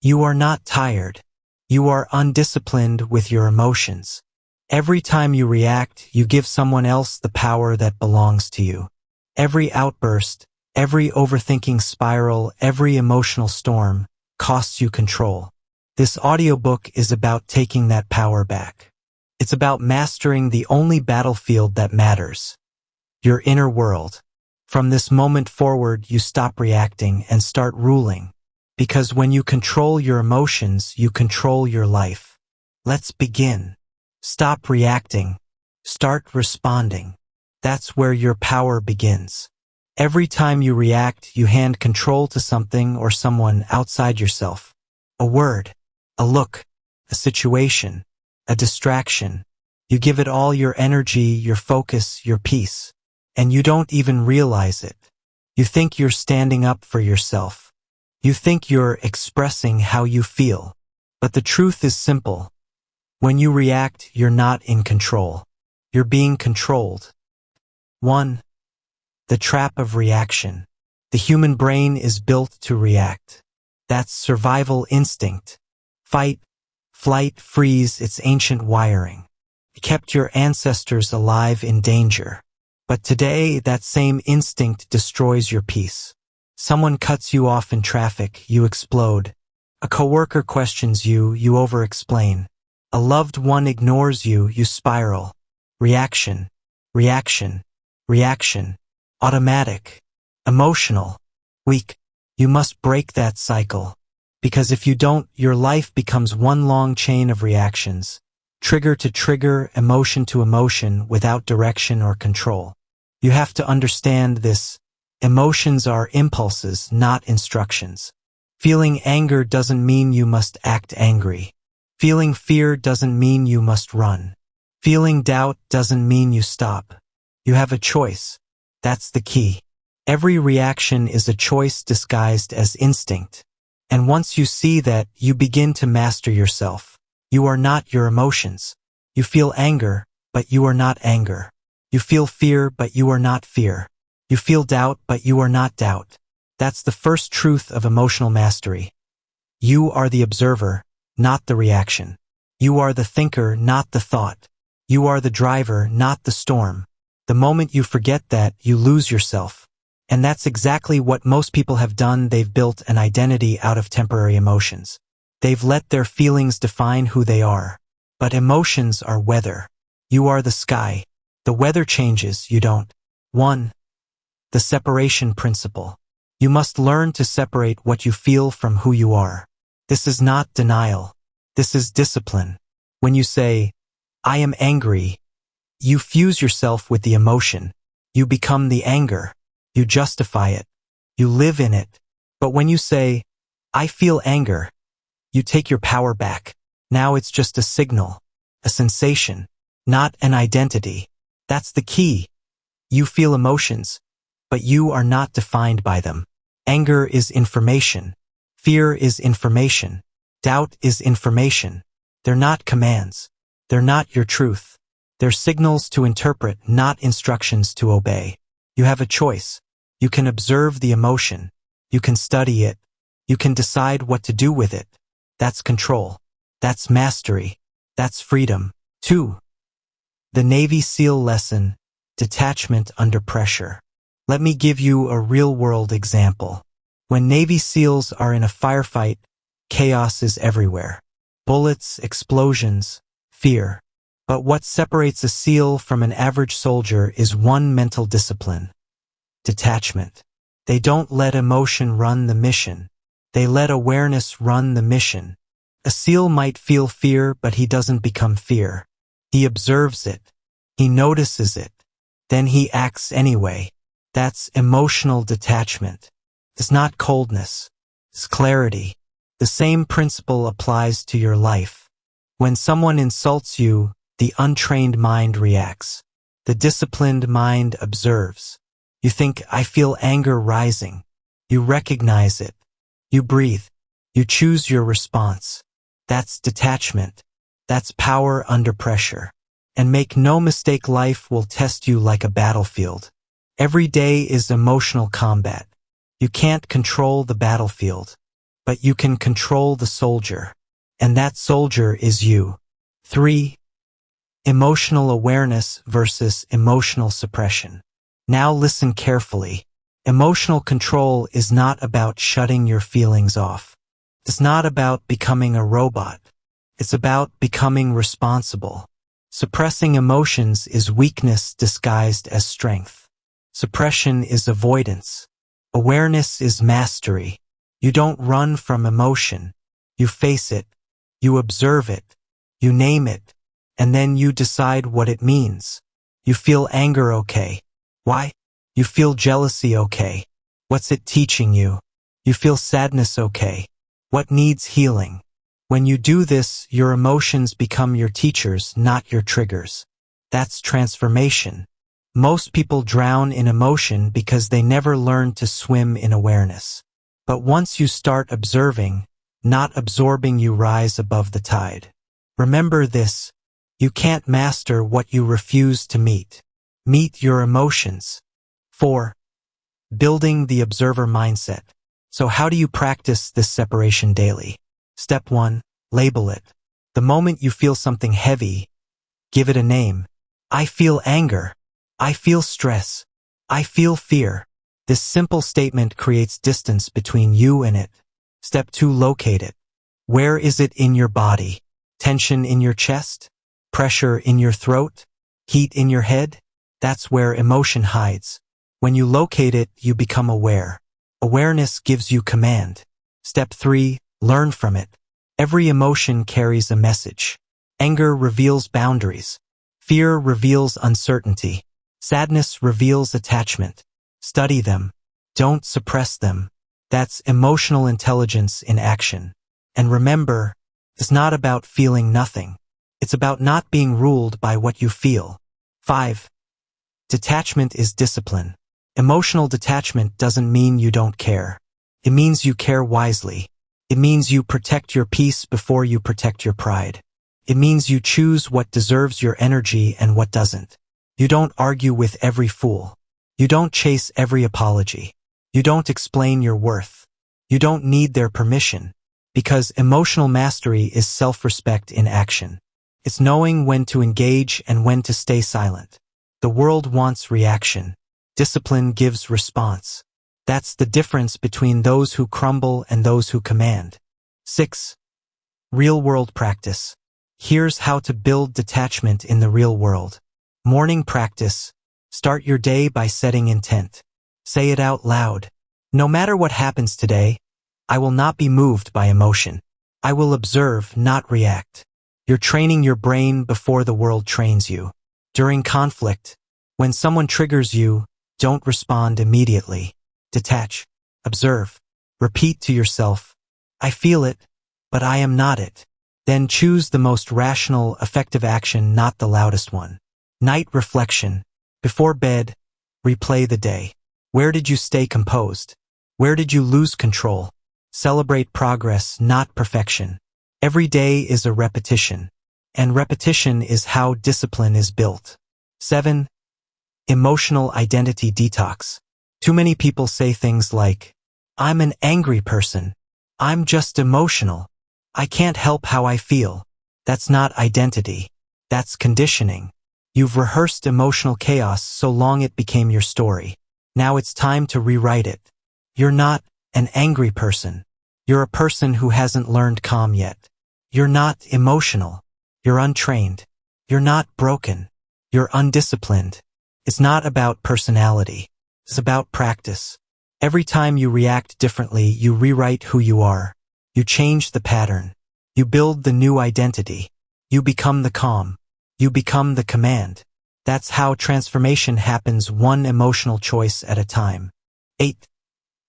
You are not tired. You are undisciplined with your emotions. Every time you react, you give someone else the power that belongs to you. Every outburst, every overthinking spiral, every emotional storm costs you control. This audiobook is about taking that power back. It's about mastering the only battlefield that matters, your inner world. From this moment forward, you stop reacting and start ruling. Because when you control your emotions, you control your life. Let's begin. Stop reacting. Start responding. That's where your power begins. Every time you react, you hand control to something or someone outside yourself. A word, a look, a situation, a distraction. You give it all your energy, your focus, your peace. And you don't even realize it. You think you're standing up for yourself. You think you're expressing how you feel. But the truth is simple. When you react, you're not in control. You're being controlled. 1. The trap of reaction. The human brain is built to react. That's survival instinct. Fight, flight, freeze, it's ancient wiring. It kept your ancestors alive in danger. But today, that same instinct destroys your peace. Someone cuts you off in traffic, you explode. A coworker questions you, you over-explain. A loved one ignores you, you spiral. Reaction, reaction, reaction. Automatic, emotional, weak. You must break that cycle. Because if you don't, your life becomes one long chain of reactions. Trigger to trigger, emotion to emotion, without direction or control. You have to understand this. Emotions are impulses, not instructions. Feeling anger doesn't mean you must act angry. Feeling fear doesn't mean you must run. Feeling doubt doesn't mean you stop. You have a choice. That's the key. Every reaction is a choice disguised as instinct. And once you see that, you begin to master yourself. You are not your emotions. You feel anger, but you are not anger. You feel fear, but you are not fear. You feel doubt, but you are not doubt. That's the first truth of emotional mastery. You are the observer, not the reaction. You are the thinker, not the thought. You are the driver, not the storm. The moment you forget that, you lose yourself. And that's exactly what most people have done. They've built an identity out of temporary emotions. They've let their feelings define who they are. But emotions are weather. You are the sky. The weather changes, you don't. 1. The separation principle. You must learn to separate what you feel from who you are. This is not denial. This is discipline. When you say, I am angry, you fuse yourself with the emotion. You become the anger. You justify it. You live in it. But when you say, I feel anger, you take your power back. Now it's just a signal, a sensation, not an identity. That's the key. You feel emotions, but you are not defined by them. Anger is information. Fear is information. Doubt is information. They're not commands. They're not your truth. They're signals to interpret, not instructions to obey. You have a choice. You can observe the emotion. You can study it. You can decide what to do with it. That's control. That's mastery. That's freedom. 2. The Navy SEAL lesson, detachment under pressure. Let me give you a real-world example. When Navy SEALs are in a firefight, chaos is everywhere. Bullets, explosions, fear. But what separates a SEAL from an average soldier is one mental discipline. Detachment. They don't let emotion run the mission. They let awareness run the mission. A SEAL might feel fear, but he doesn't become fear. He observes it. He notices it. Then he acts anyway. That's emotional detachment. It's not coldness. It's clarity. The same principle applies to your life. When someone insults you, the untrained mind reacts. The disciplined mind observes. You think, I feel anger rising. You recognize it. You breathe. You choose your response. That's detachment. That's power under pressure. And make no mistake, life will test you like a battlefield. Every day is emotional combat. You can't control the battlefield, but you can control the soldier. And that soldier is you. 3. Emotional awareness versus emotional suppression. Now listen carefully. Emotional control is not about shutting your feelings off. It's not about becoming a robot. It's about becoming responsible. Suppressing emotions is weakness disguised as strength. Suppression is avoidance. Awareness is mastery. You don't run from emotion. You face it. You observe it. You name it. And then you decide what it means. You feel anger, okay. Why? You feel jealousy, okay. What's it teaching you? You feel sadness, okay. What needs healing? When you do this, your emotions become your teachers, not your triggers. That's transformation. Most people drown in emotion because they never learn to swim in awareness. But once you start observing, not absorbing, you rise above the tide. Remember this, you can't master what you refuse to meet. Meet your emotions. 4. Building the observer mindset. So how do you practice this separation daily? Step 1. Label it. The moment you feel something heavy, give it a name. I feel anger. I feel stress. I feel fear. This simple statement creates distance between you and it. Step 2. Locate it. Where is it in your body? Tension in your chest? Pressure in your throat? Heat in your head? That's where emotion hides. When you locate it, you become aware. Awareness gives you command. Step 3. Learn from it. Every emotion carries a message. Anger reveals boundaries. Fear reveals uncertainty. Sadness reveals attachment. Study them. Don't suppress them. That's emotional intelligence in action. And remember, it's not about feeling nothing. It's about not being ruled by what you feel. 5. Detachment is discipline. Emotional detachment doesn't mean you don't care. It means you care wisely. It means you protect your peace before you protect your pride. It means you choose what deserves your energy and what doesn't. You don't argue with every fool. You don't chase every apology. You don't explain your worth. You don't need their permission. Because emotional mastery is self-respect in action. It's knowing when to engage and when to stay silent. The world wants reaction. Discipline gives response. That's the difference between those who crumble and those who command. 6. Real-world practice. Here's how to build detachment in the real world. Morning practice. Start your day by setting intent. Say it out loud. No matter what happens today, I will not be moved by emotion. I will observe, not react. You're training your brain before the world trains you. During conflict, when someone triggers you, don't respond immediately. Detach. Observe. Repeat to yourself, I feel it, but I am not it. Then choose the most rational, effective action, not the loudest one. Night reflection. Before bed, replay the day. Where did you stay composed? Where did you lose control? Celebrate progress, not perfection. Every day is a repetition, and repetition is how discipline is built. 7. Emotional identity detox. Too many people say things like, I'm an angry person. I'm just emotional. I can't help how I feel. That's not identity. That's conditioning. You've rehearsed emotional chaos so long it became your story. Now it's time to rewrite it. You're not an angry person. You're a person who hasn't learned calm yet. You're not emotional. You're untrained. You're not broken. You're undisciplined. It's not about personality. It's about practice. Every time you react differently, you rewrite who you are. You change the pattern. You build the new identity. You become the calm. You become the command. That's how transformation happens, one emotional choice at a time. 8.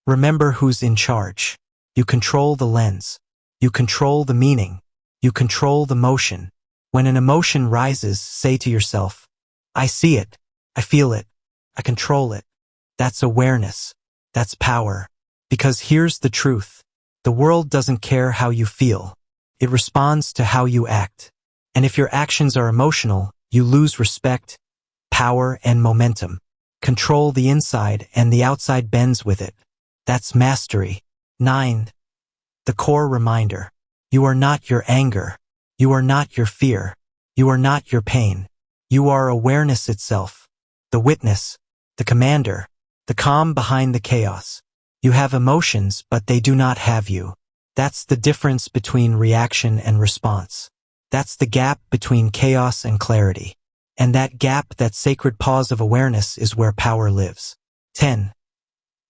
Remember who's in charge. You control the lens. You control the meaning. You control the motion. When an emotion rises, say to yourself, I see it. I feel it. I control it. That's awareness. That's power. Because here's the truth. The world doesn't care how you feel. It responds to how you act. And if your actions are emotional, you lose respect, power, and momentum. Control the inside and the outside bends with it. That's mastery. 9. the core reminder. You are not your anger. You are not your fear. You are not your pain. You are awareness itself, the witness, the commander, the calm behind the chaos. You have emotions, but they do not have you. That's the difference between reaction and response. That's the gap between chaos and clarity. And that gap, that sacred pause of awareness, is where power lives. 10.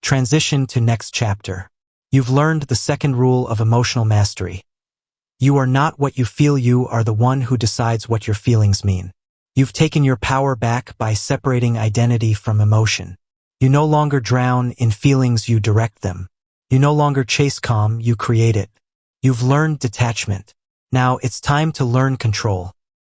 Transition to next chapter. You've learned the second rule of emotional mastery. You are not what you feel, you are the one who decides what your feelings mean. You've taken your power back by separating identity from emotion. You no longer drown in feelings, you direct them. You no longer chase calm, you create it. You've learned detachment. Now it's time to learn control.